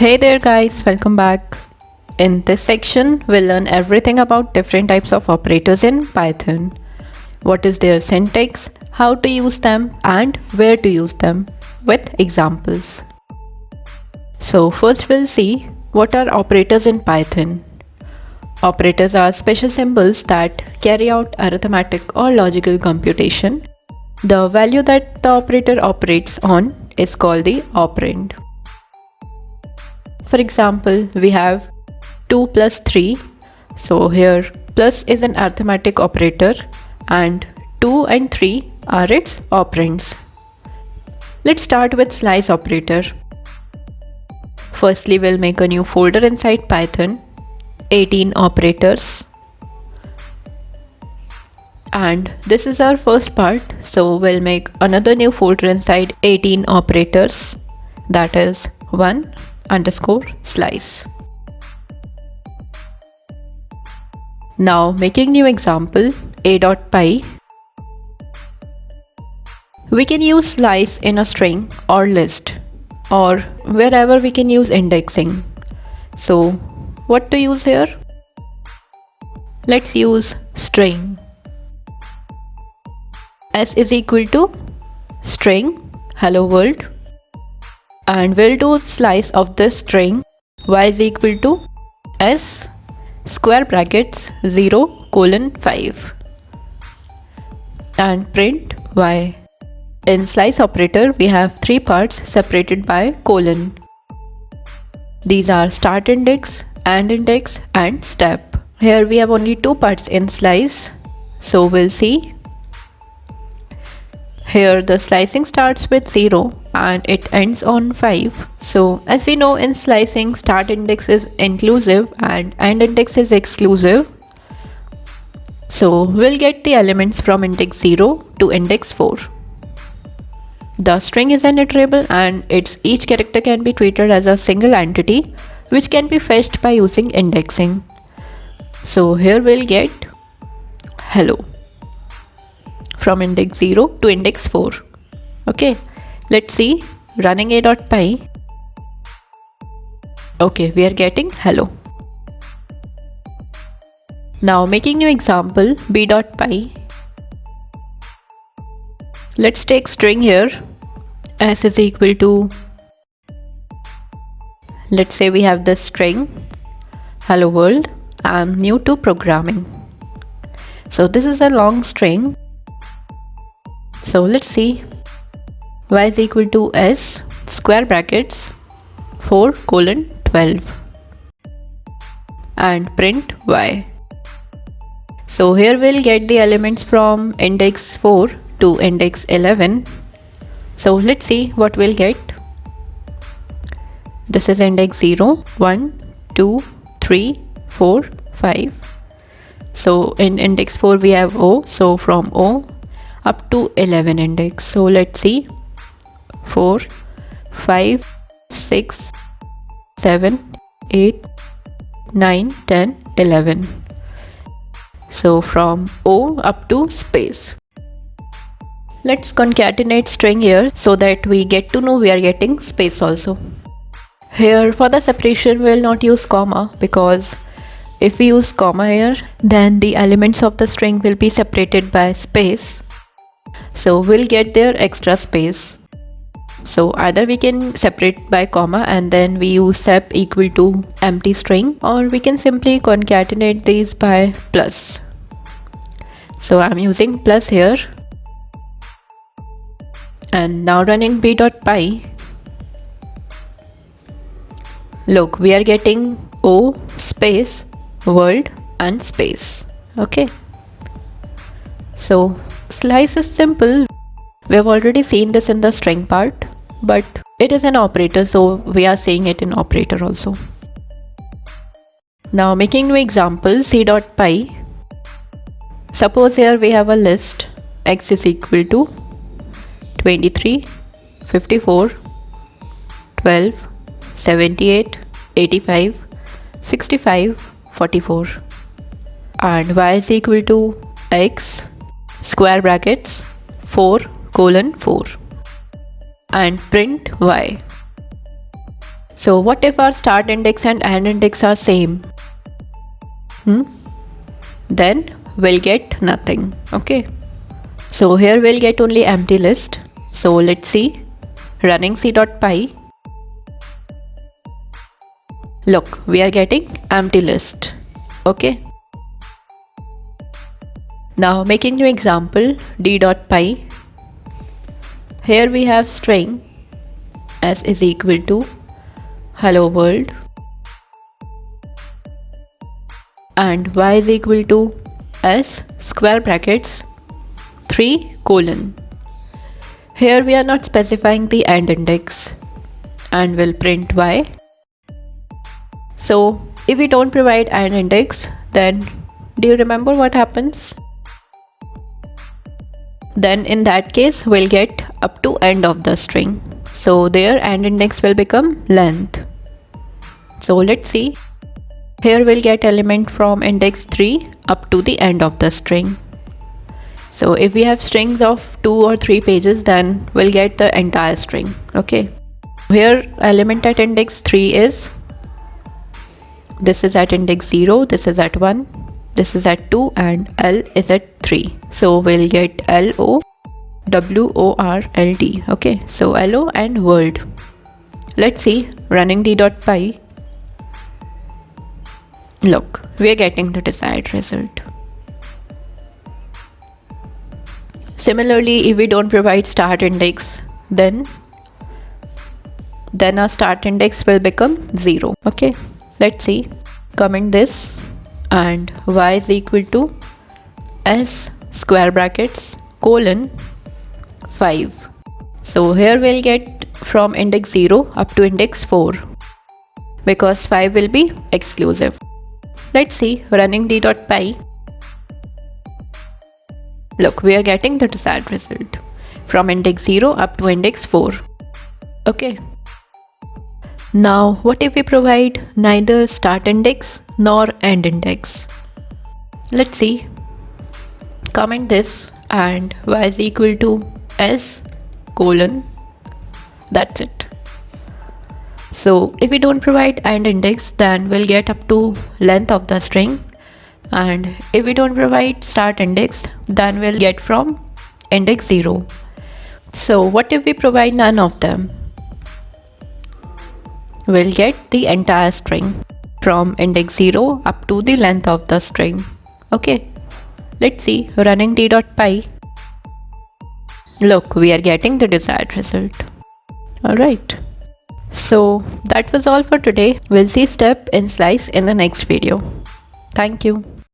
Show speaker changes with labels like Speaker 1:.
Speaker 1: Hey there guys, welcome back. In this section, we'll learn everything about different types of operators in Python. What is their syntax, how to use them, and where to use them with examples. So first we'll see what are operators in Python. Operators are special symbols that carry out arithmetic or logical computation. The value that the operator operates on is called the operand. For example, we have 2 plus 3. So here plus is an arithmetic operator and 2 and 3 are its operands. Let's start with slice operator. Firstly, we'll make a new folder inside Python, 18 operators. And this is our first part, so we'll make another new folder inside 18 operators, that is 1_slice. Now making new example a.py. We can use slice in a string or list, or wherever we can use indexing. So what to use here? Let's use string. S is equal to string hello world, and we'll do slice of this string y is equal to s square brackets 0:5 and print y. In slice operator we have three parts separated by colon. These are start index, end index and step. Here we have only two parts in slice, so we'll see. Here the slicing starts with 0 and it ends on 5. So as we know, in slicing start index is inclusive and end index is exclusive. So we'll get the elements from index 0 to index 4. The string is an iterable and its each character can be treated as a single entity which can be fetched by using indexing. So here we'll get hello from index 0 to index 4. Okay, let's see running a.py. Okay, we are getting hello. Now making new example b.py. Let's take string here. S is equal to, let's say we have this string hello world. I'm new to programming, so this is a long string. So let's see, y is equal to s square brackets 4:12 and print y. So here we'll get the elements from index 4 to index 11. So let's see what we'll get. This is index 0, 1, 2, 3, 4, 5. So in index 4 we have O, so from O up to 11 index. So let's see, 4, 5, 6, 7, 8, 9, 10, 11. So from O up to space. Let's concatenate string here so that we get to know we are getting space also. Here for the separation we will not use comma, because if we use comma here then the elements of the string will be separated by space. So we'll get their extra space. So either we can separate by comma and then we use sep equal to empty string, or we can simply concatenate these by plus. So I'm using plus here. And now running b.py. Look, we are getting O space world and space. Okay. So slice is simple. We have already seen this in the string part, but it is an operator, so we are seeing it in operator also. Now making new example c.py. Suppose here we have a list x is equal to 23, 54, 12, 78, 85, 65, 44 and y is equal to x square brackets 4:4 and print y. So what if our start index and end index are same? Then we'll get nothing. Okay. So here we'll get only empty list. So let's see. Running c.py. Look, we are getting empty list. Okay. Now making new example d.py. Here we have string s is equal to hello world and y is equal to s square brackets 3 colon. Here we are not specifying the end index and will print y. So if we don't provide end index, then do you remember what happens? Then in that case we'll get up to end of the string. So their end index will become length. So let's see. Here we'll get element from index 3 up to the end of the string. So if we have strings of 2 or 3 pages, then we'll get the entire string. Okay. Here element at index 3 is, this is at index 0, this is at 1, this is at 2 and L is at 3. So we'll get LO, WORLD. Okay. So LO and world. Let's see running d.py. Look, we are getting the desired result. Similarly, if we don't provide start index, then our start index will become 0. Okay, let's see. Comment this and y is equal to s square brackets colon 5. So here we'll get from index 0 up to index 4 because 5 will be exclusive. Let's see running d.py. Look, we are getting the desired result from index 0 up to index 4. Okay. Now what if we provide neither start index nor end index? Let's see. Comment this and y is equal to s colon. That's it. So if we don't provide end index, then we'll get up to length of the string. And if we don't provide start index, then we'll get from index 0. So what if we provide none of them? We'll get the entire string from index 0 up to the length of the string. Okay, let's see running d.py. Look, we are getting the desired result. Alright, so that was all for today. We'll see step in slice in the next video. Thank you.